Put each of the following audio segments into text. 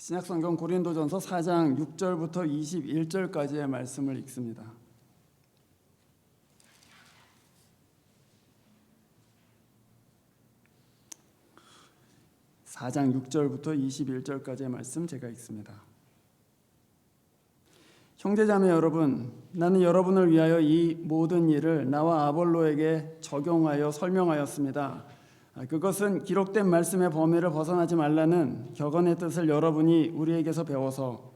신약성경 고린도전서 4장 6절부터 21절까지의 말씀을 읽습니다. (4장 6절부터 21절까지의 말씀 제가 읽습니다. 형제자매 여러분, 나는 여러분을 위하여 이 모든 일을 나와 아볼로에게 적용하여 설명하였습니다. 그것은 기록된 말씀의 범위를 벗어나지 말라는 격언의 뜻을 여러분이 우리에게서 배워서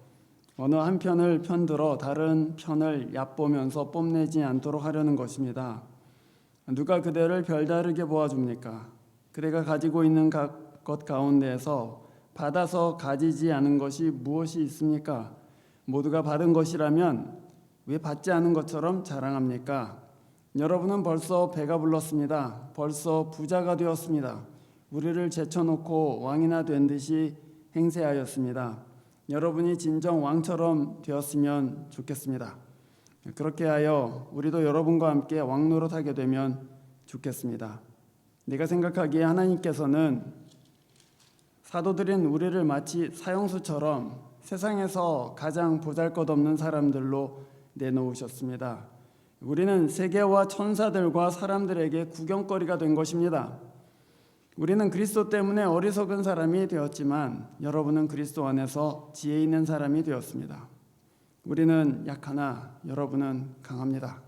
어느 한 편을 편들어 다른 편을 얕보면서 뽐내지 않도록 하려는 것입니다. 누가 그대를 별다르게 보아줍니까? 그대가 가지고 있는 것 가운데에서 받아서 가지지 않은 것이 무엇이 있습니까? 모두가 받은 것이라면 왜 받지 않은 것처럼 자랑합니까? 여러분은 벌써 배가 불렀습니다. 벌써 부자가 되었습니다. 우리를 제쳐놓고 왕이나 된 듯이 행세하였습니다. 여러분이 진정 왕처럼 되었으면 좋겠습니다. 그렇게 하여 우리도 여러분과 함께 왕노릇하게 되면 좋겠습니다. 내가 생각하기에 하나님께서는 사도들인 우리를 마치 사형수처럼 세상에서 가장 보잘것없는 사람들로 내놓으셨습니다. 우리는 세계와 천사들과 사람들에게 구경거리가 된 것입니다. 우리는 그리스도 때문에 어리석은 사람이 되었지만 여러분은 그리스도 안에서 지혜 있는 사람이 되었습니다. 우리는 약하나 여러분은 강합니다.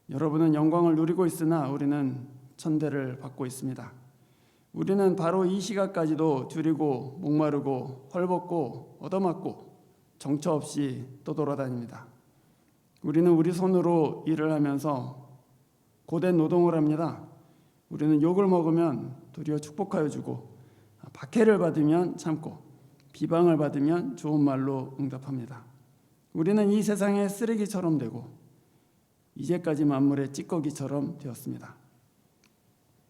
여러분은 영광을 누리고 있으나 우리는 천대를 받고 있습니다. 우리는 바로 이 시각까지도 줄이고 목마르고 헐벗고 얻어맞고 정처 없이 떠돌아다닙니다. 우리는 우리 손으로 일을 하면서 고된 노동을 합니다. 우리는 욕을 먹으면 도리어 축복하여 주고 박해를 받으면 참고 비방을 받으면 좋은 말로 응답합니다. 우리는 이 세상의 쓰레기처럼 되고 이제까지 만물의 찌꺼기처럼 되었습니다.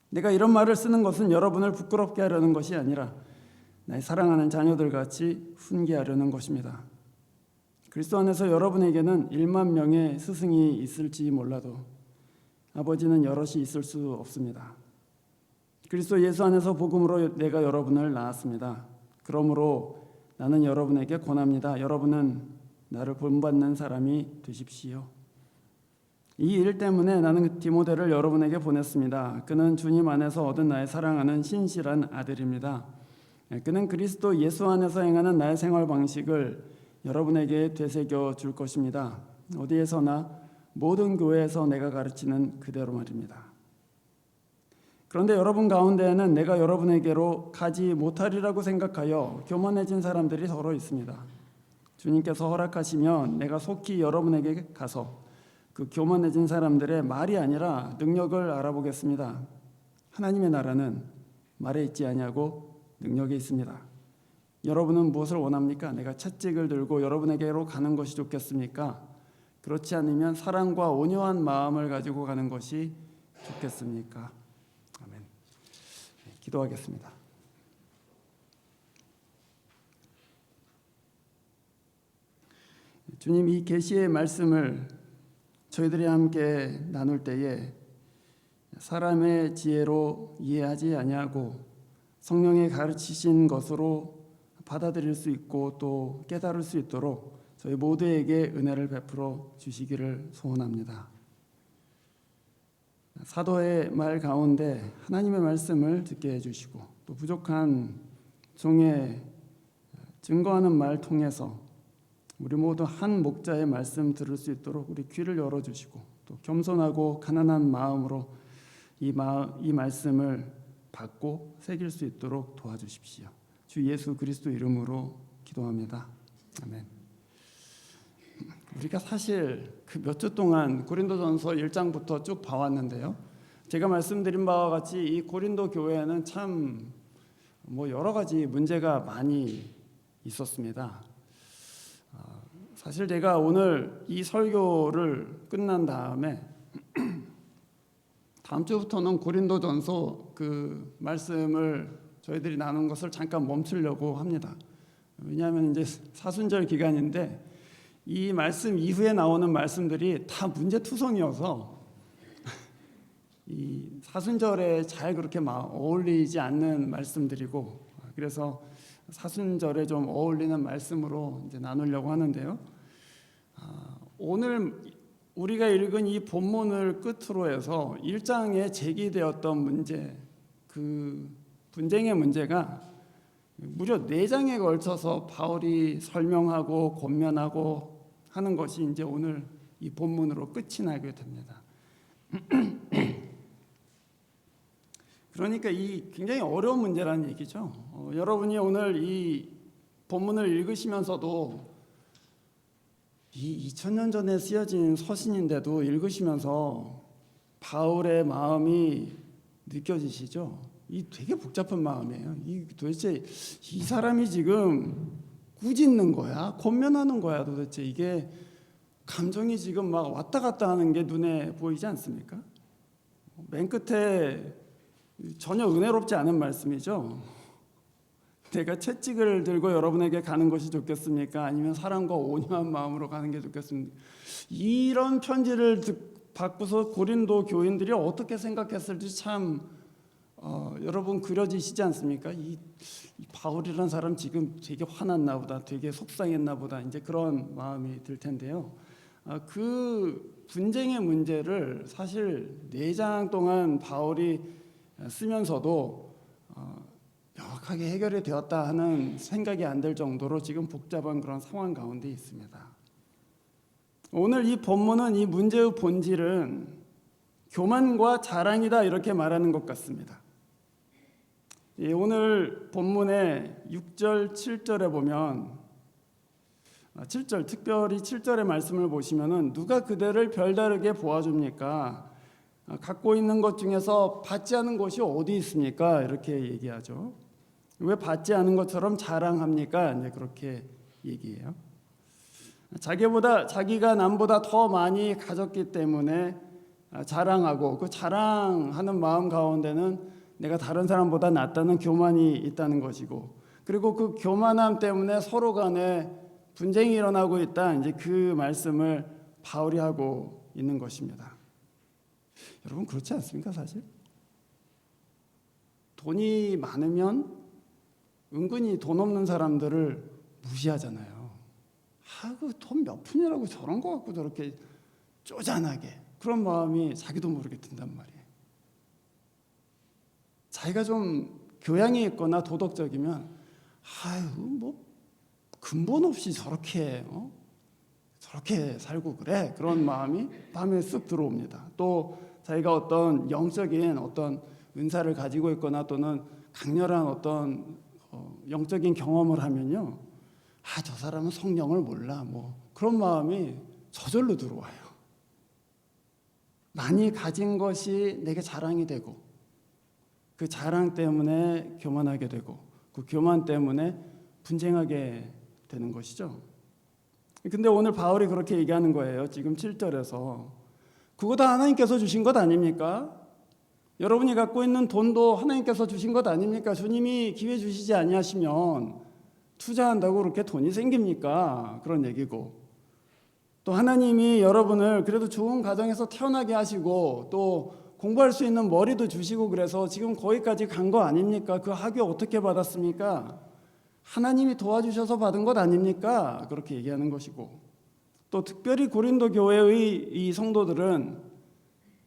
내가 이런 말을 쓰는 것은 여러분을 부끄럽게 하려는 것이 아니라 나의 사랑하는 자녀들같이 훈계하려는 것입니다. 그리스도 안에서 여러분에게는 1만 명의 스승이 있을지 몰라도 아버지는 여럿이 있을 수 없습니다. 그리스도 예수 안에서 복음으로 내가 여러분을 낳았습니다. 그러므로 나는 여러분에게 권합니다. 여러분은 나를 본받는 사람이 되십시오. 이 일 때문에 나는 디모데를 여러분에게 보냈습니다. 그는 주님 안에서 얻은 나의 사랑하는 신실한 아들입니다. 그는 그리스도 예수 안에서 행하는 나의 생활 방식을 여러분에게 되새겨 줄 것입니다. 어디에서나 모든 교회에서 내가 가르치는 그대로 말입니다. 그런데 여러분 가운데에는 내가 여러분에게로 가지 못하리라고 생각하여 교만해진 사람들이 더러 있습니다. 주님께서 허락하시면 내가 속히 여러분에게 가서 그 교만해진 사람들의 말이 아니라 능력을 알아보겠습니다. 하나님의 나라는 말에 있지 아니하고 능력에 있습니다. 여러분은 무엇을 원합니까? 내가 채찍을 들고 여러분에게로 가는 것이 좋겠습니까? 그렇지 않으면 사랑과 온유한 마음을 가지고 가는 것이 좋겠습니까? 아멘. 기도하겠습니다. 주님, 이 계시의 말씀을 저희들이 함께 나눌 때에 사람의 지혜로 이해하지 아니하고 성령의 가르치신 것으로 받아들일 수 있고 또 깨달을 수 있도록 저희 모두에게 은혜를 베풀어 주시기를 소원합니다. 사도의 말 가운데 하나님의 말씀을 듣게 해주시고 또 부족한 종의 증거하는 말 통해서 우리 모두 한 목자의 말씀 들을 수 있도록 우리 귀를 열어주시고 또 겸손하고 가난한 마음으로 이 말씀을 받고 새길 수 있도록 도와주십시오. 주 예수 그리스도 이름으로 기도합니다. 아멘. 우리가 사실 그 몇 주 동안 고린도전서 1장부터 쭉 봐왔는데요. 제가 말씀드린 바와 같이 이 고린도 교회에는 참 여러 가지 문제가 많이 있었습니다. 사실 제가 오늘 이 설교를 끝난 다음에 다음 주부터는 고린도전서 그 말씀을 저희들이 나눈 것을 잠깐 멈추려고 합니다. 왜냐하면 이제 사순절 기간인데 이 말씀 이후에 나오는 말씀들이 다 문제투성이어서 이 사순절에 잘 그렇게 어울리지 않는 말씀들이고 그래서 사순절에 좀 어울리는 말씀으로 이제 나누려고 하는데요. 오늘 우리가 읽은 이 본문을 끝으로 해서 1장에 제기되었던 문제, 그 분쟁의 문제가 무려 4장에 걸쳐서 바울이 설명하고 권면하고 하는 것이 이제 오늘 이 본문으로 끝이 나게 됩니다. 그러니까 이 굉장히 어려운 문제라는 얘기죠. 여러분이 오늘 이 본문을 읽으시면서도 이 2000년 전에 쓰여진 서신인데도 읽으시면서 바울의 마음이 느껴지시죠? 이 되게 복잡한 마음이에요. 이 도대체 이 사람이 지금 꾸짖는 거야? 권면하는 거야? 도대체 이게 감정이 지금 막 왔다 갔다 하는 게 눈에 보이지 않습니까? 맨 끝에 전혀 은혜롭지 않은 말씀이죠. 내가 채찍을 들고 여러분에게 가는 것이 좋겠습니까? 아니면 사랑과 온유한 마음으로 가는 게 좋겠습니까? 이런 편지를 받고서 고린도 교인들이 어떻게 생각했을지 참 여러분 그려지시지 않습니까? 이 바울이라는 사람 지금 되게 화났나 보다, 되게 속상했나 보다, 이제 그런 마음이 들 텐데요. 그 분쟁의 문제를 사실 4장 동안 바울이 쓰면서도 명확하게 해결이 되었다 하는 생각이 안 들 정도로 지금 복잡한 그런 상황 가운데 있습니다. 오늘 이 본문은 이 문제의 본질은 교만과 자랑이다 이렇게 말하는 것 같습니다. 오늘 본문의 6절, 7절에 보면 7절, 특별히 7절의 말씀을 보시면은 누가 그대를 별다르게 보아줍니까? 갖고 있는 것 중에서 받지 않은 것이 어디 있습니까? 이렇게 얘기하죠. 왜 받지 않은 것처럼 자랑합니까? 이제 그렇게 얘기해요. 자기가 남보다 더 많이 가졌기 때문에 자랑하고, 그 자랑하는 마음 가운데는 내가 다른 사람보다 낫다는 교만이 있다는 것이고, 그리고 그 교만함 때문에 서로 간에 분쟁이 일어나고 있다. 이제 그 말씀을 바울이 하고 있는 것입니다. 여러분 그렇지 않습니까? 사실 돈이 많으면 은근히 돈 없는 사람들을 무시하잖아요. 그 돈 몇 푼이라고 저런 거 갖고 저렇게 쪼잔하게, 그런 마음이 자기도 모르게 든단 말이에요. 자기가 좀 교양이 있거나 도덕적이면 뭐 근본 없이 저렇게 살고 그래, 그런 마음이 마음에 쓱 들어옵니다. 또 자기가 어떤 영적인 어떤 은사를 가지고 있거나 또는 강렬한 어떤 영적인 경험을 하면요, 저 사람은 성령을 몰라, 뭐 그런 마음이 저절로 들어와요. 많이 가진 것이 내게 자랑이 되고, 그 자랑 때문에 교만하게 되고, 그 교만 때문에 분쟁하게 되는 것이죠. 근데 오늘 바울이 그렇게 얘기하는 거예요. 지금 7절에서 그거 다 하나님께서 주신 것 아닙니까? 여러분이 갖고 있는 돈도 하나님께서 주신 것 아닙니까? 주님이 기회 주시지 아니하시면 투자한다고 그렇게 돈이 생깁니까? 그런 얘기고, 또 하나님이 여러분을 그래도 좋은 가정에서 태어나게 하시고 또 공부할 수 있는 머리도 주시고 그래서 지금 거기까지 간 거 아닙니까? 그 학위 어떻게 받았습니까? 하나님이 도와주셔서 받은 것 아닙니까? 그렇게 얘기하는 것이고, 또 특별히 고린도 교회의 이 성도들은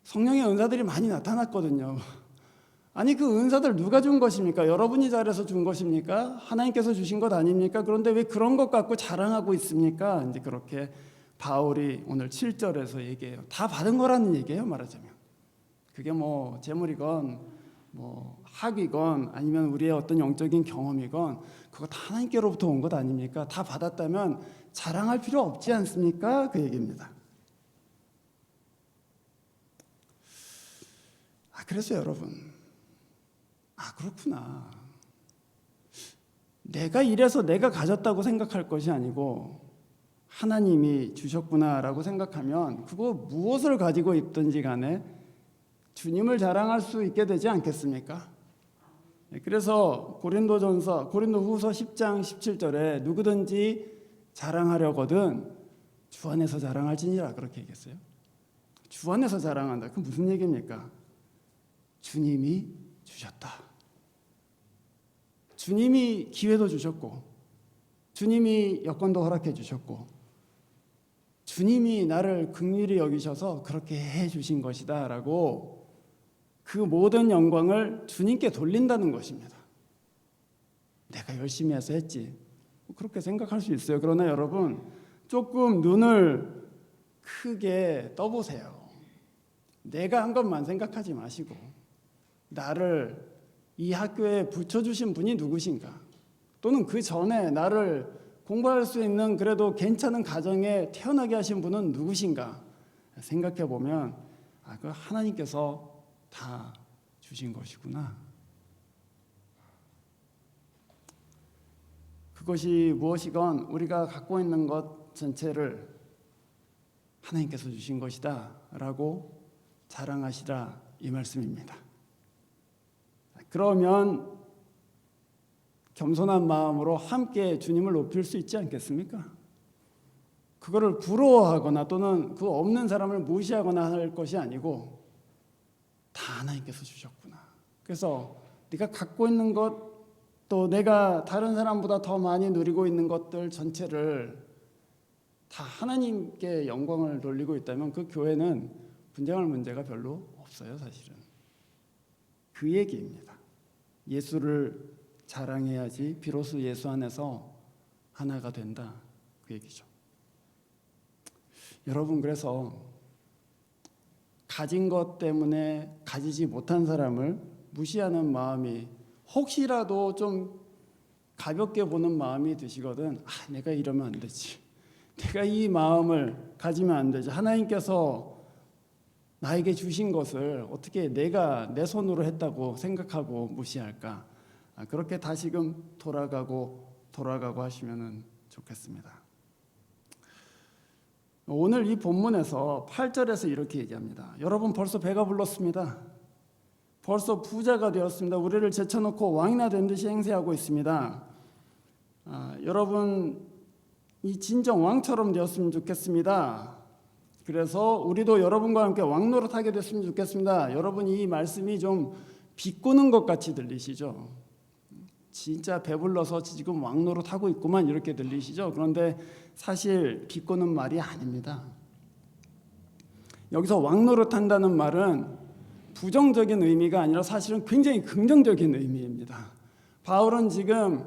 성령의 은사들이 많이 나타났거든요. 아니 그 은사들 누가 준 것입니까? 여러분이 잘해서 준 것입니까? 하나님께서 주신 것 아닙니까? 그런데 왜 그런 것 갖고 자랑하고 있습니까? 이제 그렇게 바울이 오늘 7절에서 얘기해요. 다 받은 거라는 얘기예요, 말하자면. 그게 뭐 재물이건 뭐 학위건 아니면 우리의 어떤 영적인 경험이건 그거 다 하나님께로부터 온 것 아닙니까? 다 받았다면 자랑할 필요 없지 않습니까? 그 얘기입니다. 그래서 여러분, 그렇구나. 내가 이래서 내가 가졌다고 생각할 것이 아니고 하나님이 주셨구나라고 생각하면 그거 무엇을 가지고 있든지 간에 주님을 자랑할 수 있게 되지 않겠습니까? 그래서 고린도후서 10장 17절에 누구든지 자랑하려거든 주 안에서 자랑할지니라 그렇게 얘기했어요. 주 안에서 자랑한다. 그 무슨 얘기입니까? 주님이 주셨다. 주님이 기회도 주셨고 주님이 여건도 허락해 주셨고 주님이 나를 긍휼히 여기셔서 그렇게 해 주신 것이다 라고 그 모든 영광을 주님께 돌린다는 것입니다. 내가 열심히 해서 했지, 그렇게 생각할 수 있어요. 그러나 여러분, 조금 눈을 크게 떠보세요. 내가 한 것만 생각하지 마시고 나를 이 학교에 붙여주신 분이 누구신가, 또는 그 전에 나를 공부할 수 있는 그래도 괜찮은 가정에 태어나게 하신 분은 누구신가 생각해 보면 그 하나님께서 다 주신 것이구나. 그것이 무엇이건 우리가 갖고 있는 것 전체를 하나님께서 주신 것이다 라고 자랑하시라, 이 말씀입니다. 그러면 겸손한 마음으로 함께 주님을 높일 수 있지 않겠습니까? 그거를 부러워하거나 또는 그 없는 사람을 무시하거나 할 것이 아니고 다 하나님께서 주셨구나. 그래서 네가 갖고 있는 것, 또 내가 다른 사람보다 더 많이 누리고 있는 것들 전체를 다 하나님께 영광을 돌리고 있다면 그 교회는 분쟁할 문제가 별로 없어요. 사실은 그 얘기입니다. 예수를 자랑해야지 비로소 예수 안에서 하나가 된다, 그 얘기죠. 여러분, 그래서 가진 것 때문에 가지지 못한 사람을 무시하는 마음이 혹시라도 좀 가볍게 보는 마음이 드시거든, 내가 이러면 안 되지, 내가 이 마음을 가지면 안 되지, 하나님께서 나에게 주신 것을 어떻게 내가 내 손으로 했다고 생각하고 무시할까, 그렇게 다시금 돌아가고 하시면 좋겠습니다. 오늘 이 본문에서 8절에서 이렇게 얘기합니다. 여러분, 벌써 배가 불렀습니다. 벌써 부자가 되었습니다. 우리를 제쳐놓고 왕이나 된 듯이 행세하고 있습니다. 여러분, 이 진정 왕처럼 되었으면 좋겠습니다. 그래서 우리도 여러분과 함께 왕노릇 하게 됐으면 좋겠습니다. 여러분, 이 말씀이 좀 비꼬는 것 같이 들리시죠? 진짜 배불러서 지금 왕노릇 하고 있구만, 이렇게 들리시죠? 그런데 사실 비꼬는 말이 아닙니다. 여기서 왕노릇 한다는 말은 부정적인 의미가 아니라 사실은 굉장히 긍정적인 의미입니다. 바울은 지금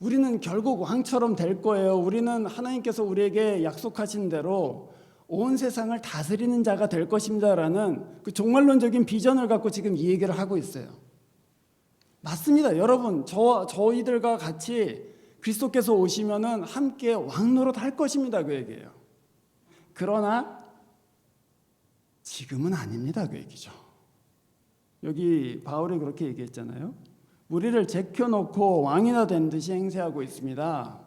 우리는 결국 왕처럼 될 거예요, 우리는 하나님께서 우리에게 약속하신 대로 온 세상을 다스리는 자가 될 것입니다 라는 그 종말론적인 비전을 갖고 지금 이 얘기를 하고 있어요. 맞습니다. 여러분, 저희들과 같이 그리스도께서 오시면은 함께 왕노릇 할 것입니다, 그 얘기예요. 그러나 지금은 아닙니다, 그 얘기죠. 여기 바울이 그렇게 얘기했잖아요. 우리를 제켜놓고 왕이나 된 듯이 행세하고 있습니다.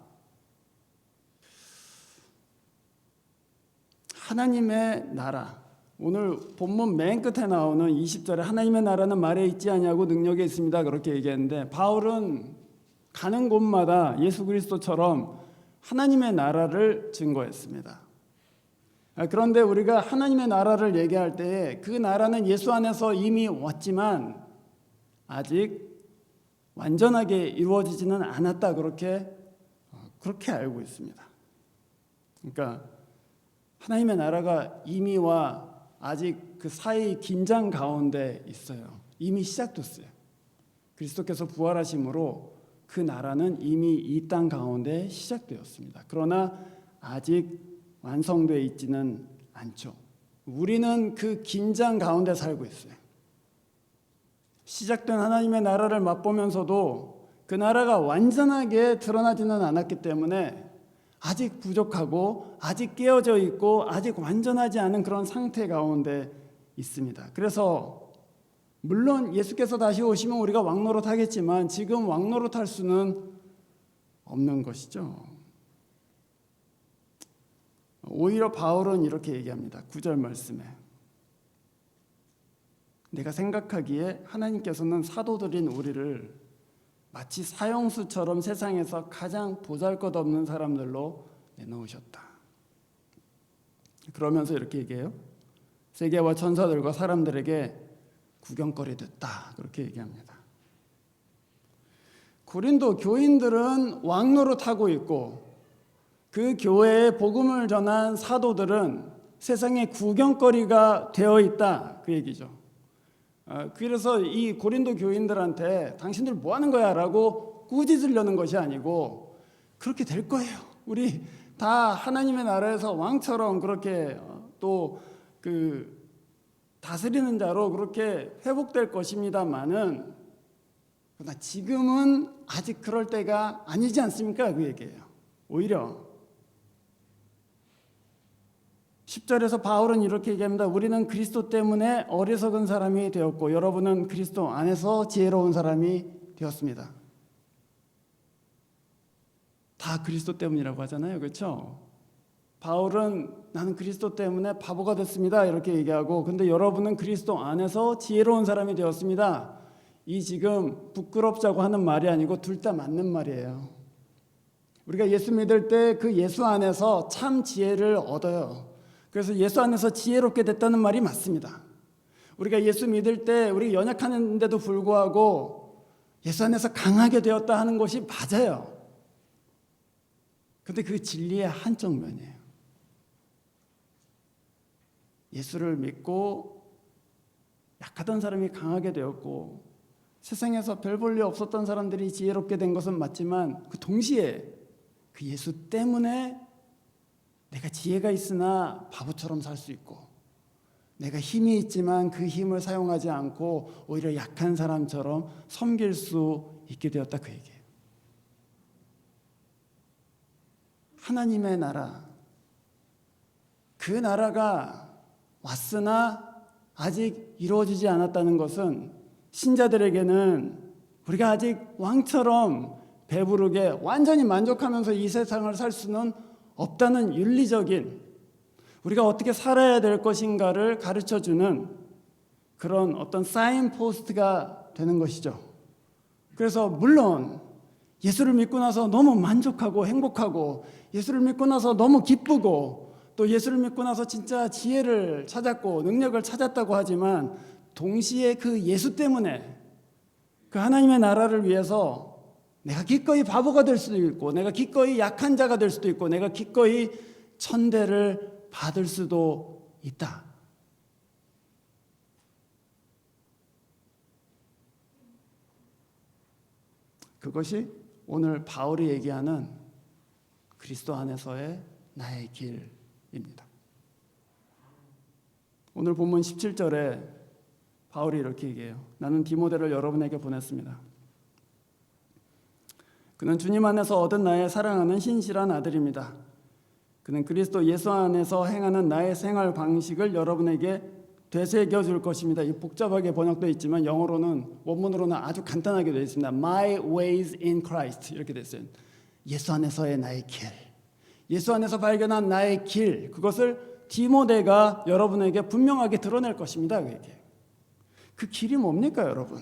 하나님의 나라, 오늘 본문 맨 끝에 나오는 20절에 하나님의 나라는 말에 있지 아니하고 능력에 있습니다, 그렇게 얘기했는데, 바울은 가는 곳마다 예수 그리스도처럼 하나님의 나라를 증거했습니다. 그런데 우리가 하나님의 나라를 얘기할 때에 그 나라는 예수 안에서 이미 왔지만 아직 완전하게 이루어지지는 않았다, 그렇게 알고 있습니다. 그러니까 하나님의 나라가 이미 와 아직 그 사이 긴장 가운데 있어요. 이미 시작됐어요. 그리스도께서 부활하심으로 그 나라는 이미 이 땅 가운데 시작되었습니다. 그러나 아직 완성되어 있지는 않죠. 우리는 그 긴장 가운데 살고 있어요. 시작된 하나님의 나라를 맛보면서도 그 나라가 완전하게 드러나지는 않았기 때문에 아직 부족하고 아직 깨어져 있고 아직 완전하지 않은 그런 상태 가운데 있습니다. 그래서 물론 예수께서 다시 오시면 우리가 왕노릇 하겠지만 지금 왕노릇 할 수는 없는 것이죠. 오히려 바울은 이렇게 얘기합니다. 9절 말씀에 내가 생각하기에 하나님께서는 사도들인 우리를 마치 사형수처럼 세상에서 가장 보잘것없는 사람들로 내놓으셨다. 그러면서 이렇게 얘기해요. 세계와 천사들과 사람들에게 구경거리 됐다, 그렇게 얘기합니다. 고린도 교인들은 왕노릇하고 있고 그 교회에 복음을 전한 사도들은 세상의 구경거리가 되어 있다, 그 얘기죠. 그래서 이 고린도 교인들한테 당신들 뭐 하는 거야? 라고 꾸짖으려는 것이 아니고 그렇게 될 거예요. 우리 다 하나님의 나라에서 왕처럼 그렇게 또 다스리는 자로 그렇게 회복될 것입니다만은 그러나 지금은 아직 그럴 때가 아니지 않습니까? 그 얘기예요. 오히려 10절에서 바울은 이렇게 얘기합니다. 우리는 그리스도 때문에 어리석은 사람이 되었고 여러분은 그리스도 안에서 지혜로운 사람이 되었습니다. 다 그리스도 때문이라고 하잖아요. 그렇죠? 바울은 나는 그리스도 때문에 바보가 됐습니다. 이렇게 얘기하고 근데 여러분은 그리스도 안에서 지혜로운 사람이 되었습니다. 이 지금 부끄럽자고 하는 말이 아니고 둘 다 맞는 말이에요. 우리가 예수 믿을 때 그 예수 안에서 참 지혜를 얻어요. 그래서 예수 안에서 지혜롭게 됐다는 말이 맞습니다. 우리가 예수 믿을 때 우리 연약한데도 불구하고 예수 안에서 강하게 되었다 하는 것이 맞아요. 근데 그 진리의 한쪽 면이에요. 예수를 믿고 약하던 사람이 강하게 되었고 세상에서 별 볼 일 없었던 사람들이 지혜롭게 된 것은 맞지만 그 동시에 그 예수 때문에 내가 지혜가 있으나 바보처럼 살 수 있고 내가 힘이 있지만 그 힘을 사용하지 않고 오히려 약한 사람처럼 섬길 수 있게 되었다, 그 얘기예요. 하나님의 나라, 그 나라가 왔으나 아직 이루어지지 않았다는 것은 신자들에게는 우리가 아직 왕처럼 배부르게 완전히 만족하면서 이 세상을 살 수는 없다는 윤리적인, 우리가 어떻게 살아야 될 것인가를 가르쳐주는 그런 어떤 사인포스트가 되는 것이죠. 그래서 물론 예수를 믿고 나서 너무 만족하고 행복하고 예수를 믿고 나서 너무 기쁘고 또 예수를 믿고 나서 진짜 지혜를 찾았고 능력을 찾았다고 하지만 동시에 그 예수 때문에 그 하나님의 나라를 위해서 내가 기꺼이 바보가 될 수도 있고 내가 기꺼이 약한 자가 될 수도 있고 내가 기꺼이 천대를 받을 수도 있다. 그것이 오늘 바울이 얘기하는 그리스도 안에서의 나의 길입니다. 오늘 본문 17절에 바울이 이렇게 얘기해요. 나는 디모데를 여러분에게 보냈습니다. 그는 주님 안에서 얻은 나의 사랑하는 신실한 아들입니다. 그는 그리스도 예수 안에서 행하는 나의 생활 방식을 여러분에게 되새겨 줄 것입니다. 이 복잡하게 번역되어 있지만 영어로는 원문으로는 아주 간단하게 되어 있습니다. My ways in Christ 이렇게 되어 있어요. 예수 안에서의 나의 길, 예수 안에서 발견한 나의 길, 그것을 디모데가 여러분에게 분명하게 드러낼 것입니다. 그 길이 뭡니까, 여러분?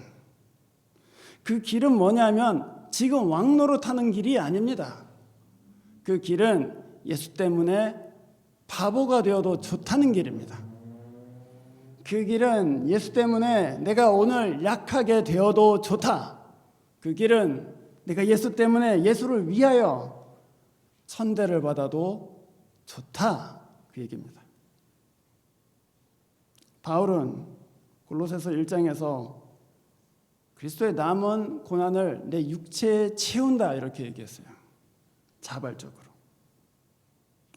그 길은 뭐냐면 지금 왕노릇하는 길이 아닙니다. 그 길은 예수 때문에 바보가 되어도 좋다는 길입니다. 그 길은 예수 때문에 내가 오늘 약하게 되어도 좋다. 그 길은 내가 예수 때문에 예수를 위하여 천대를 받아도 좋다. 그 얘기입니다. 바울은 골로새서 1장에서 그리스도의 남은 고난을 내 육체에 채운다 이렇게 얘기했어요. 자발적으로.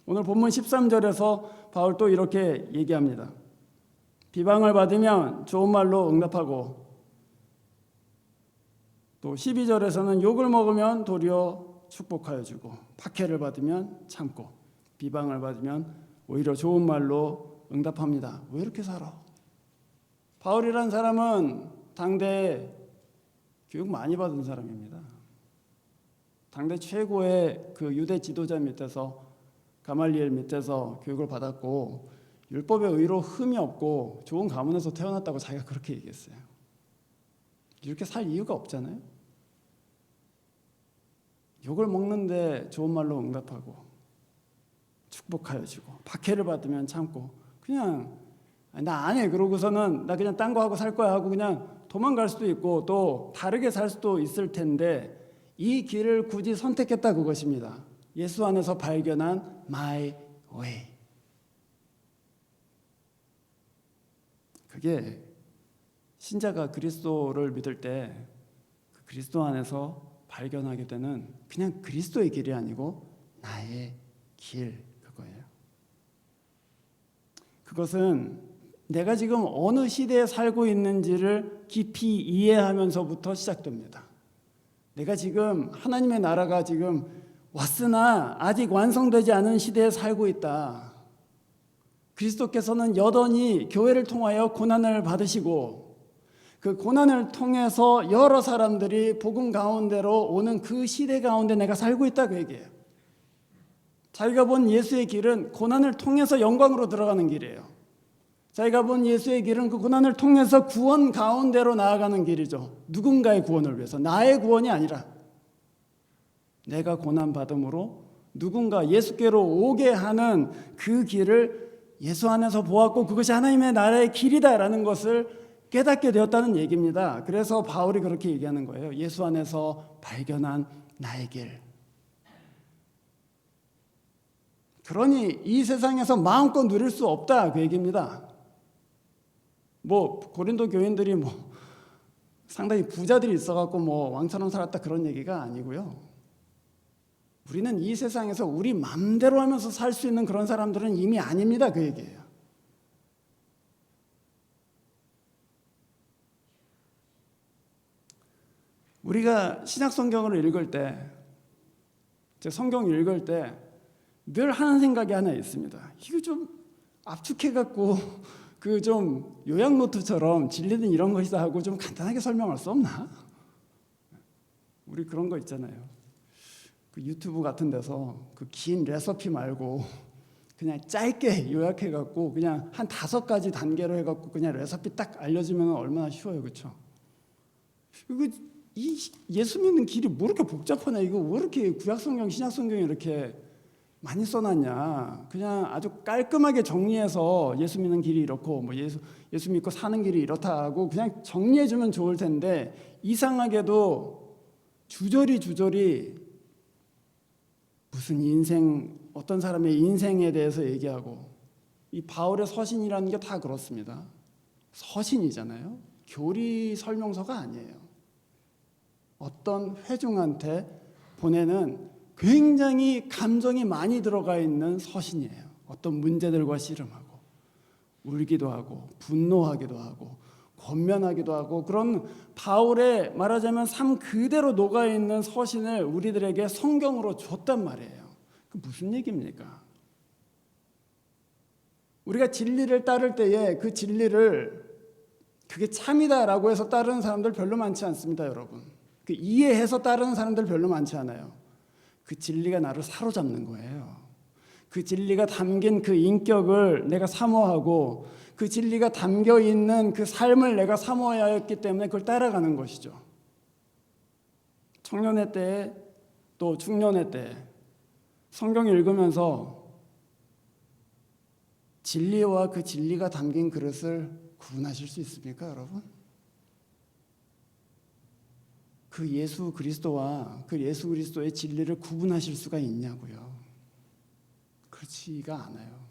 오늘 본문 13절에서 바울 또 이렇게 얘기합니다. 비방을 받으면 좋은 말로 응답하고 또 12절에서는 욕을 먹으면 도리어 축복하여 주고 박해를 받으면 참고 비방을 받으면 오히려 좋은 말로 응답합니다. 왜 이렇게 살아? 바울이란 사람은 당대에 교육 많이 받은 사람입니다. 당대 최고의 그 유대 지도자 밑에서 가말리엘 밑에서 교육을 받았고 율법의 의로 흠이 없고 좋은 가문에서 태어났다고 자기가 그렇게 얘기했어요. 이렇게 살 이유가 없잖아요. 욕을 먹는데 좋은 말로 응답하고 축복하여 주고 박해를 받으면 참고 그냥 나 안 해 그러고서는 나 그냥 딴 거 하고 살 거야 하고 그냥 도망갈 수도 있고 또 다르게 살 수도 있을 텐데 이 길을 굳이 선택했다 그것입니다. 예수 안에서 발견한 my way. 그게 신자가 그리스도를 믿을 때 그 그리스도 안에서 발견하게 되는 그냥 그리스도의 길이 아니고 나의 길, 그거예요. 그것은 내가 지금 어느 시대에 살고 있는지를 깊이 이해하면서부터 시작됩니다. 내가 지금 하나님의 나라가 지금 왔으나 아직 완성되지 않은 시대에 살고 있다. 그리스도께서는 여전히 교회를 통하여 고난을 받으시고 그 고난을 통해서 여러 사람들이 복음 가운데로 오는 그 시대 가운데 내가 살고 있다 그 얘기예요. 자기가 본 예수의 길은 고난을 통해서 영광으로 들어가는 길이에요. 자기가 본 예수의 길은 그 고난을 통해서 구원 가운데로 나아가는 길이죠. 누군가의 구원을 위해서, 나의 구원이 아니라 내가 고난받음으로 누군가 예수께로 오게 하는 그 길을 예수 안에서 보았고 그것이 하나님의 나라의 길이다라는 것을 깨닫게 되었다는 얘기입니다. 그래서 바울이 그렇게 얘기하는 거예요. 예수 안에서 발견한 나의 길. 그러니 이 세상에서 마음껏 누릴 수 없다 그 얘기입니다. 뭐 고린도 교인들이 뭐 상당히 부자들이 있어갖고 뭐 왕처럼 살았다 그런 얘기가 아니고요. 우리는 이 세상에서 우리 맘대로 하면서 살 수 있는 그런 사람들은 이미 아닙니다 그 얘기예요. 우리가 신약 성경을 읽을 때, 성경 읽을 때 늘 하는 생각이 하나 있습니다. 이거 좀 압축해갖고 그 좀 요약 노트처럼 진리는 이런 것이다 하고 좀 간단하게 설명할 수 없나? 우리 그런 거 있잖아요. 그 유튜브 같은 데서 그 긴 레시피 말고 그냥 짧게 요약해갖고 그냥 한 5가지 단계로 해갖고 그냥 레시피 딱 알려주면 얼마나 쉬워요, 그렇죠? 이거 이 예수 믿는 길이 뭐 이렇게 복잡하냐? 이거 왜 이렇게 구약성경, 신약성경이 이렇게 많이 써놨냐? 그냥 아주 깔끔하게 정리해서 예수 믿는 길이 이렇고 뭐 예수 믿고 사는 길이 이렇다 하고 그냥 정리해주면 좋을 텐데 이상하게도 주저리 무슨 인생, 어떤 사람의 인생에 대해서 얘기하고 이 바울의 서신이라는 게 다 그렇습니다. 서신이잖아요. 교리 설명서가 아니에요. 어떤 회중한테 보내는 굉장히 감정이 많이 들어가 있는 서신이에요. 어떤 문제들과 씨름하고 울기도 하고 분노하기도 하고 권면하기도 하고 그런 바울의 말하자면 삶 그대로 녹아있는 서신을 우리들에게 성경으로 줬단 말이에요. 그 무슨 얘기입니까? 우리가 진리를 따를 때에 그 진리를 그게 참이다라고 해서 따르는 사람들 별로 많지 않습니다, 여러분. 그 이해해서 따르는 사람들 별로 많지 않아요. 그 진리가 나를 사로잡는 거예요. 그 진리가 담긴 그 인격을 내가 사모하고 그 진리가 담겨 있는 그 삶을 내가 사모해야 했기 때문에 그걸 따라가는 것이죠. 청년의 때에 또 중년의 때에 성경 읽으면서 진리와 그 진리가 담긴 그릇을 구분하실 수 있습니까, 여러분? 그 예수 그리스도와 그 예수 그리스도의 진리를 구분하실 수가 있냐고요. 그렇지가 않아요.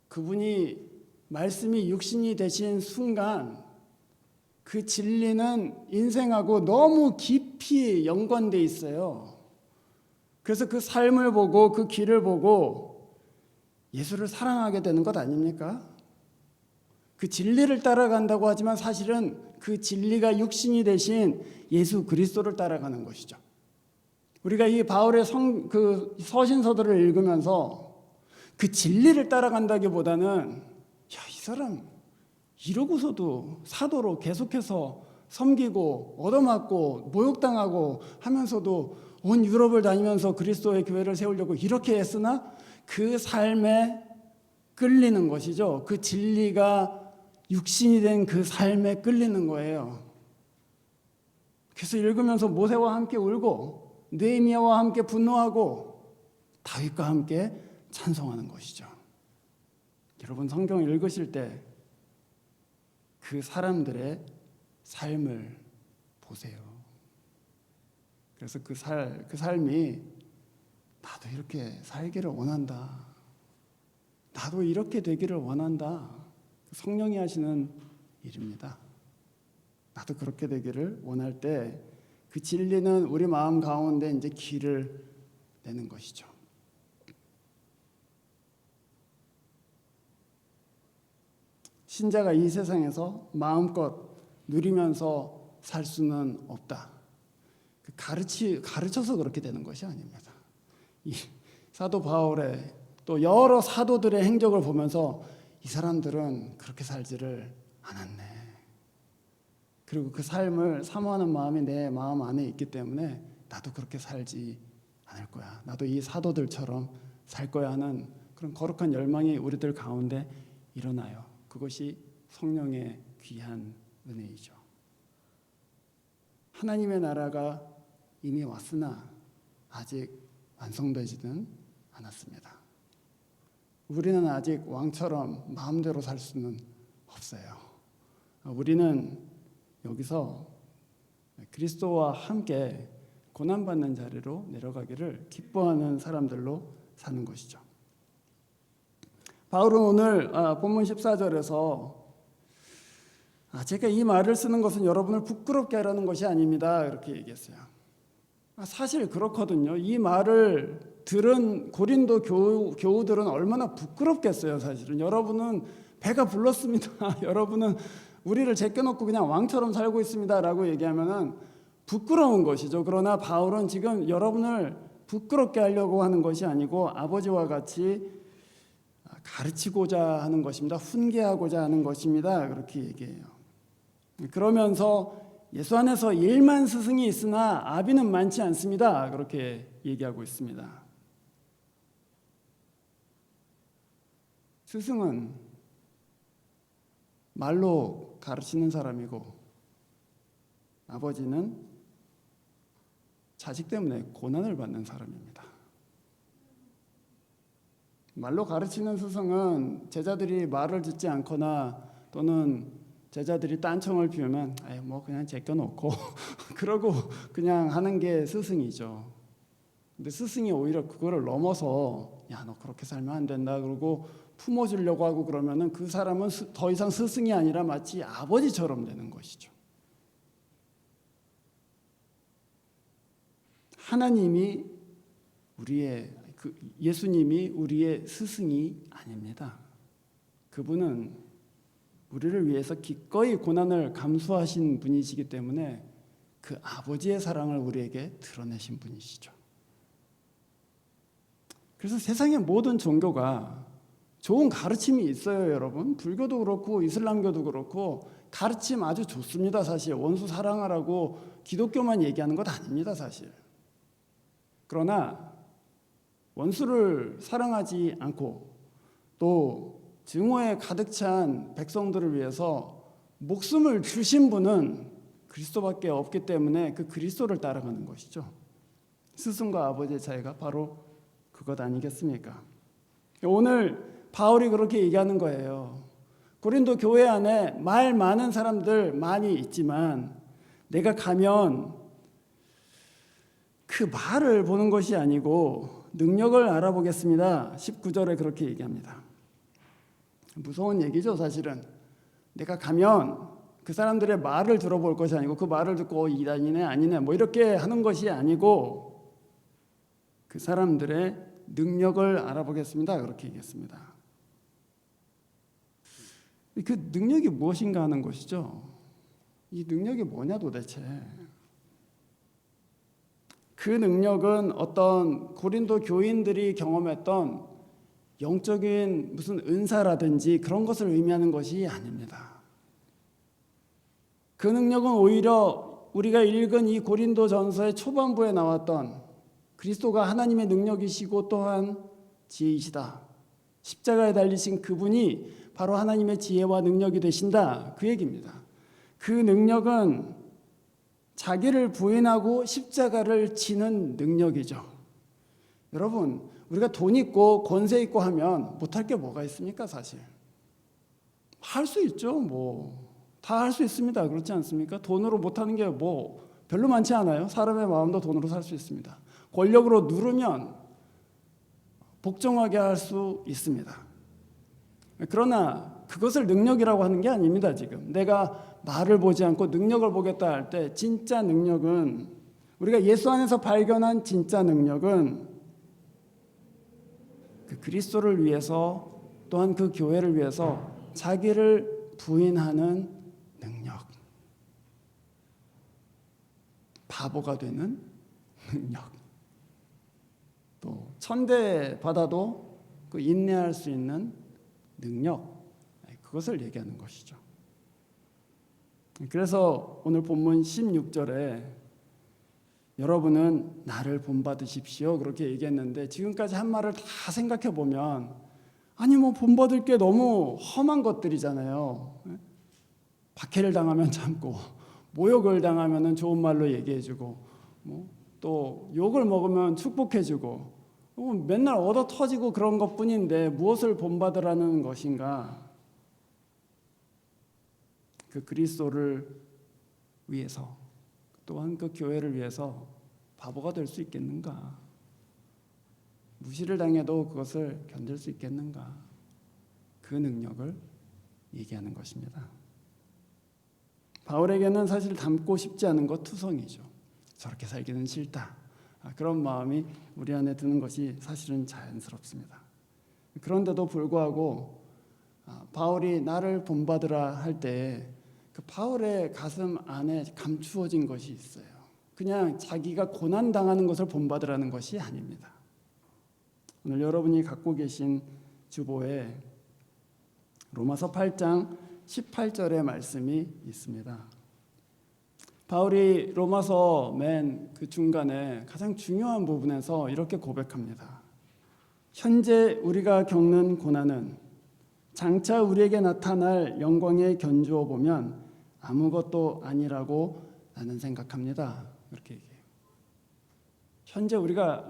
그분이 말씀이 육신이 되신 순간 그 진리는 인생하고 너무 깊이 연관돼 있어요. 그래서 그 삶을 보고 그 길을 보고 예수를 사랑하게 되는 것 아닙니까? 그 진리를 따라간다고 하지만 사실은 그 진리가 육신이 되신 예수 그리스도를 따라가는 것이죠. 우리가 이 바울의 그 서신서들을 읽으면서 그 진리를 따라간다기보다는 이 사람 이러고서도 사도로 계속해서 섬기고 얻어맞고 모욕당하고 하면서도 온 유럽을 다니면서 그리스도의 교회를 세우려고 이렇게 애쓰나 그 삶에 끌리는 것이죠. 그 진리가 육신이 된 그 삶에 끌리는 거예요. 그래서 읽으면서 모세와 함께 울고 느헤미야와 함께 분노하고 다윗과 함께 찬송하는 것이죠. 여러분 성경 읽으실 때 그 사람들의 삶을 보세요. 그래서 그 삶이 나도 이렇게 살기를 원한다. 나도 이렇게 되기를 원한다. 성령이 하시는 일입니다. 나도 그렇게 되기를 원할 때 그 진리는 우리 마음 가운데 이제 길을 내는 것이죠. 신자가 이 세상에서 마음껏 누리면서 살 수는 없다. 가르쳐서 그렇게 되는 것이 아닙니다. 이 사도 바울의 또 여러 사도들의 행적을 보면서 이 사람들은 그렇게 살지를 않았네. 그리고 그 삶을 사모하는 마음이 내 마음 안에 있기 때문에 나도 그렇게 살지 않을 거야. 나도 이 사도들처럼 살 거야 하는 그런 거룩한 열망이 우리들 가운데 일어나요. 그것이 성령의 귀한 은혜이죠. 하나님의 나라가 이미 왔으나 아직 완성되지는 않았습니다. 우리는 아직 왕처럼 마음대로 살 수는 없어요. 우리는 여기서 그리스도와 함께 고난받는 자리로 내려가기를 기뻐하는 사람들로 사는 것이죠. 바울은 오늘 본문 14절에서 제가 이 말을 쓰는 것은 여러분을 부끄럽게 하라는 것이 아닙니다. 이렇게 얘기했어요. 사실 그렇거든요. 이 말을 들은 고린도 교우들은 얼마나 부끄럽겠어요. 사실은 여러분은 배가 불렀습니다. 여러분은 우리를 제껴놓고 그냥 왕처럼 살고 있습니다 라고 얘기하면은 부끄러운 것이죠. 그러나 바울은 지금 여러분을 부끄럽게 하려고 하는 것이 아니고 아버지와 같이 가르치고자 하는 것입니다. 훈계하고자 하는 것입니다. 그렇게 얘기해요. 그러면서 예수 안에서 1만 스승이 있으나 아비는 많지 않습니다. 그렇게 얘기하고 있습니다. 스승은 말로 가르치는 사람이고 아버지는 자식 때문에 고난을 받는 사람입니다. 말로 가르치는 스승은 제자들이 말을 듣지 않거나 또는 제자들이 딴청을 피우면 뭐 그냥 제껴놓고 그러고 그냥 하는 게 스승이죠. 근데 스승이 오히려 그거를 넘어서 야, 너 그렇게 살면 안 된다 그러고 품어주려고 하고 그러면은 그 사람은 더 이상 스승이 아니라 마치 아버지처럼 되는 것이죠. 하나님이 예수님이 우리의 스승이 아닙니다. 그분은 우리를 위해서 기꺼이 고난을 감수하신 분이시기 때문에 그 아버지의 사랑을 우리에게 드러내신 분이시죠. 그래서 세상의 모든 종교가 좋은 가르침이 있어요, 여러분. 불교도 그렇고 이슬람교도 그렇고 가르침 아주 좋습니다. 사실 원수 사랑하라고 기독교만 얘기하는 것 아닙니다. 사실. 그러나 원수를 사랑하지 않고 또 증오에 가득 찬 백성들을 위해서 목숨을 주신 분은 그리스도밖에 없기 때문에 그 그리스도를 따라가는 것이죠. 스승과 아버지의 차이가 바로 그것 아니겠습니까? 오늘 바울이 그렇게 얘기하는 거예요. 고린도 교회 안에 말 많은 사람들 많이 있지만 내가 가면 그 말을 보는 것이 아니고 능력을 알아보겠습니다. 19절에 그렇게 얘기합니다. 무서운 얘기죠, 사실은. 내가 가면 그 사람들의 말을 들어볼 것이 아니고 그 말을 듣고 이단이네 아니네 뭐 이렇게 하는 것이 아니고 그 사람들의 능력을 알아보겠습니다. 그렇게 얘기했습니다. 그 능력이 무엇인가 하는 것이죠. 이 능력이 뭐냐 도대체. 그 능력은 어떤 고린도 교인들이 경험했던 영적인 무슨 은사라든지 그런 것을 의미하는 것이 아닙니다. 그 능력은 오히려 우리가 읽은 이 고린도 전서의 초반부에 나왔던 그리스도가 하나님의 능력이시고 또한 지혜이시다. 십자가에 달리신 그분이 바로 하나님의 지혜와 능력이 되신다. 그 얘기입니다. 그 능력은 자기를 부인하고 십자가를 지는 능력이죠. 여러분, 우리가 돈 있고 권세 있고 하면 못할 게 뭐가 있습니까, 사실? 할 수 있죠. 뭐 다 할 수 있습니다. 그렇지 않습니까? 돈으로 못하는 게 뭐 별로 많지 않아요. 사람의 마음도 돈으로 살 수 있습니다. 권력으로 누르면 복종하게 할 수 있습니다. 그러나 그것을 능력이라고 하는 게 아닙니다. 지금 내가 말을 보지 않고 능력을 보겠다 할 때 진짜 능력은, 우리가 예수 안에서 발견한 진짜 능력은 그 그리스도를 위해서, 또한 그 교회를 위해서 자기를 부인하는 능력, 바보가 되는 능력, 또 천대받아도 그 인내할 수 있는 능력, 그것을 얘기하는 것이죠. 그래서 오늘 본문 16절에 여러분은 나를 본받으십시오 그렇게 얘기했는데, 지금까지 한 말을 다 생각해 보면 아니 뭐 본받을 게 너무 험한 것들이잖아요. 박해를 당하면 참고, 모욕을 당하면 좋은 말로 얘기해주고, 또 욕을 먹으면 축복해주고, 맨날 얻어 터지고 그런 것뿐인데 무엇을 본받으라는 것인가? 그 그리스도를 위해서, 또한 그 교회를 위해서 바보가 될 수 있겠는가? 무시를 당해도 그것을 견딜 수 있겠는가? 그 능력을 얘기하는 것입니다. 바울에게는 사실 닮고 싶지 않은 것 투성이죠. 저렇게 살기는 싫다. 그런 마음이 우리 안에 드는 것이 사실은 자연스럽습니다. 그런데도 불구하고 바울이 나를 본받으라 할 때 그 바울의 가슴 안에 감추어진 것이 있어요. 그냥 자기가 고난당하는 것을 본받으라는 것이 아닙니다. 오늘 여러분이 갖고 계신 주보에 로마서 8장 18절의 말씀이 있습니다. 바울이 로마서 맨 그 중간에 가장 중요한 부분에서 이렇게 고백합니다. 현재 우리가 겪는 고난은 장차 우리에게 나타날 영광에 견주어 보면 아무것도 아니라고 나는 생각합니다. 그렇게 얘기해요. 현재 우리가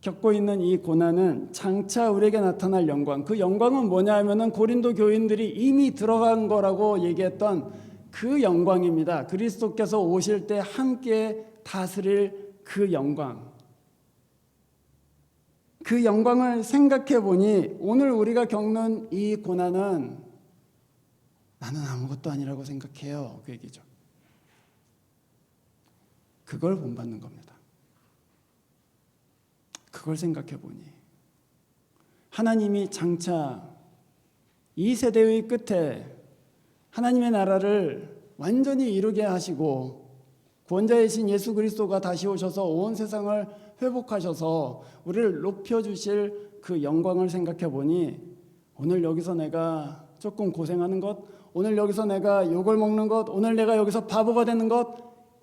겪고 있는 이 고난은 장차 우리에게 나타날 영광, 그 영광은 뭐냐 하면은 고린도 교인들이 이미 들어간 거라고 얘기했던 그 영광입니다. 그리스도께서 오실 때 함께 다스릴 그 영광. 그 영광을 생각해 보니 오늘 우리가 겪는 이 고난은 나는 아무것도 아니라고 생각해요. 그 얘기죠. 그걸 본받는 겁니다. 그걸 생각해 보니 하나님이 장차 이 세대의 끝에 하나님의 나라를 완전히 이루게 하시고 구원자이신 예수 그리스도가 다시 오셔서 온 세상을 회복하셔서 우리를 높여주실 그 영광을 생각해 보니 오늘 여기서 내가 조금 고생하는 것, 오늘 여기서 내가 욕을 먹는 것, 오늘 내가 여기서 바보가 되는 것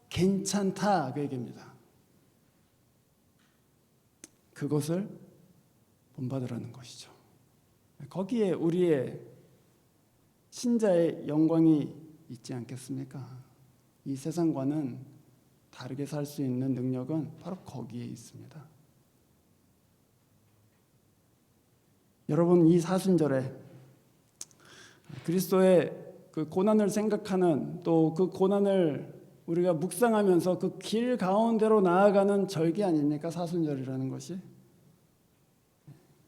괜찮다, 그 얘기입니다. 그것을 본받으라는 것이죠. 거기에 우리의 신자의 영광이 있지 않겠습니까? 이 세상과는 다르게 살 수 있는 능력은 바로 거기에 있습니다. 여러분, 이 사순절에 그리스도의 그 고난을 생각하는, 또 그 고난을 우리가 묵상하면서 그 길 가운데로 나아가는 절기 아닙니까? 사순절이라는 것이.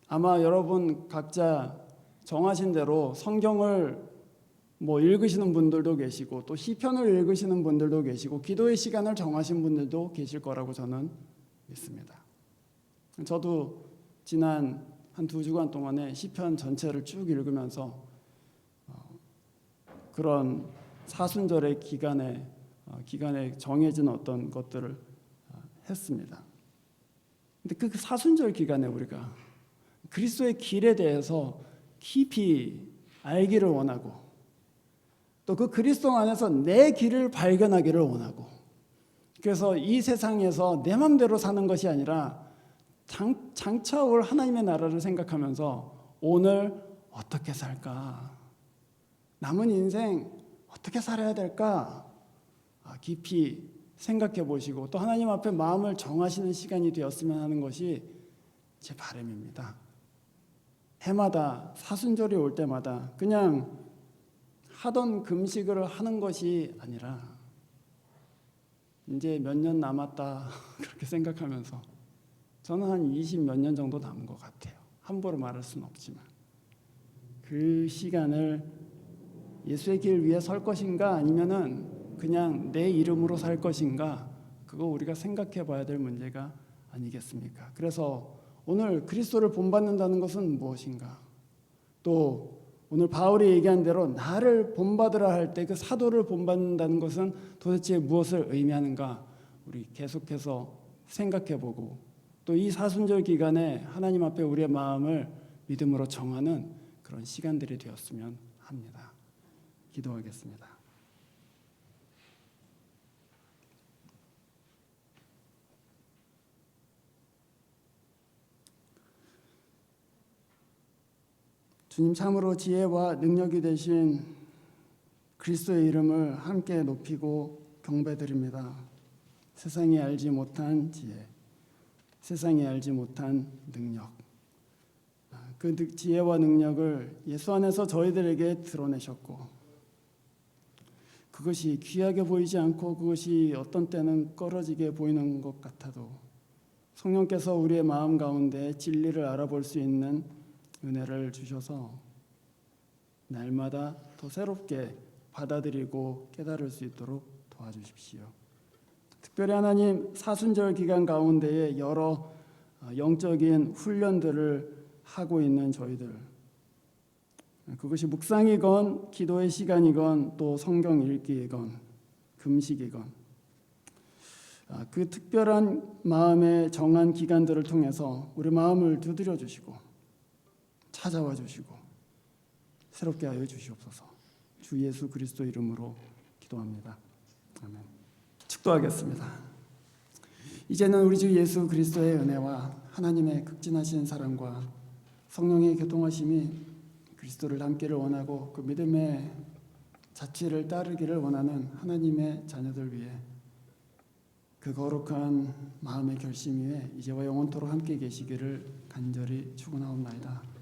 아마 여러분 각자 정하신 대로 성경을 읽으시는 분들도 계시고, 또 시편을 읽으시는 분들도 계시고, 기도의 시간을 정하신 분들도 계실 거라고 저는 믿습니다. 저도 지난 한 2주간 동안에 시편 전체를 쭉 읽으면서 그런 사순절의 기간에 정해진 어떤 것들을 했습니다. 근데 그 사순절 기간에 우리가 그리스도의 길에 대해서 깊이 알기를 원하고, 또 그 그리스도 안에서 내 길을 발견하기를 원하고, 그래서 이 세상에서 내 맘대로 사는 것이 아니라 장차 올 하나님의 나라를 생각하면서 오늘 어떻게 살까? 남은 인생 어떻게 살아야 될까? 깊이 생각해 보시고 또 하나님 앞에 마음을 정하시는 시간이 되었으면 하는 것이 제 바람입니다. 해마다 사순절이 올 때마다 그냥 하던 금식을 하는 것이 아니라 이제 몇 년 남았다 그렇게 생각하면서 저는 한 20 몇 년 정도 남은 것 같아요. 함부로 말할 수는 없지만 그 시간을 예수의 길 위에 설 것인가 아니면은 그냥 내 이름으로 살 것인가, 그거 우리가 생각해 봐야 될 문제가 아니겠습니까? 그래서 오늘 그리스도를 본받는다는 것은 무엇인가? 또 오늘 바울이 얘기한 대로 나를 본받으라 할 때 그 사도를 본받는다는 것은 도대체 무엇을 의미하는가? 우리 계속해서 생각해 보고 또 이 사순절 기간에 하나님 앞에 우리의 마음을 믿음으로 정하는 그런 시간들이 되었으면 합니다. 기도하겠습니다. 주님, 참으로 지혜와 능력이 되신 그리스도의 이름을 함께 높이고 경배드립니다. 세상이 알지 못한 지혜, 세상이 알지 못한 능력, 그 지혜와 능력을 예수 안에서 저희들에게 드러내셨고, 그것이 귀하게 보이지 않고 그것이 어떤 때는 꺼러지게 보이는 것 같아도 성령께서 우리의 마음 가운데 진리를 알아볼 수 있는 은혜를 주셔서 날마다 더 새롭게 받아들이고 깨달을 수 있도록 도와주십시오. 특별히 하나님, 사순절 기간 가운데에 여러 영적인 훈련들을 하고 있는 저희들, 그것이 묵상이건 기도의 시간이건 또 성경 읽기이건 금식이건, 그 특별한 마음의 정한 기간들을 통해서 우리 마음을 두드려 주시고 찾아와 주시고 새롭게 하여 주시옵소서. 주 예수 그리스도 이름으로 기도합니다. 아멘. 축도하겠습니다. 이제는 우리 주 예수 그리스도의 은혜와 하나님의 극진하신 사랑과 성령의 교통하심이 그리스도를 닮기를 원하고 그 믿음의 자취를 따르기를 원하는 하나님의 자녀들 위해 그 거룩한 마음의 결심 위에 이제와 영원토록 함께 계시기를 간절히 축원하옵나이다.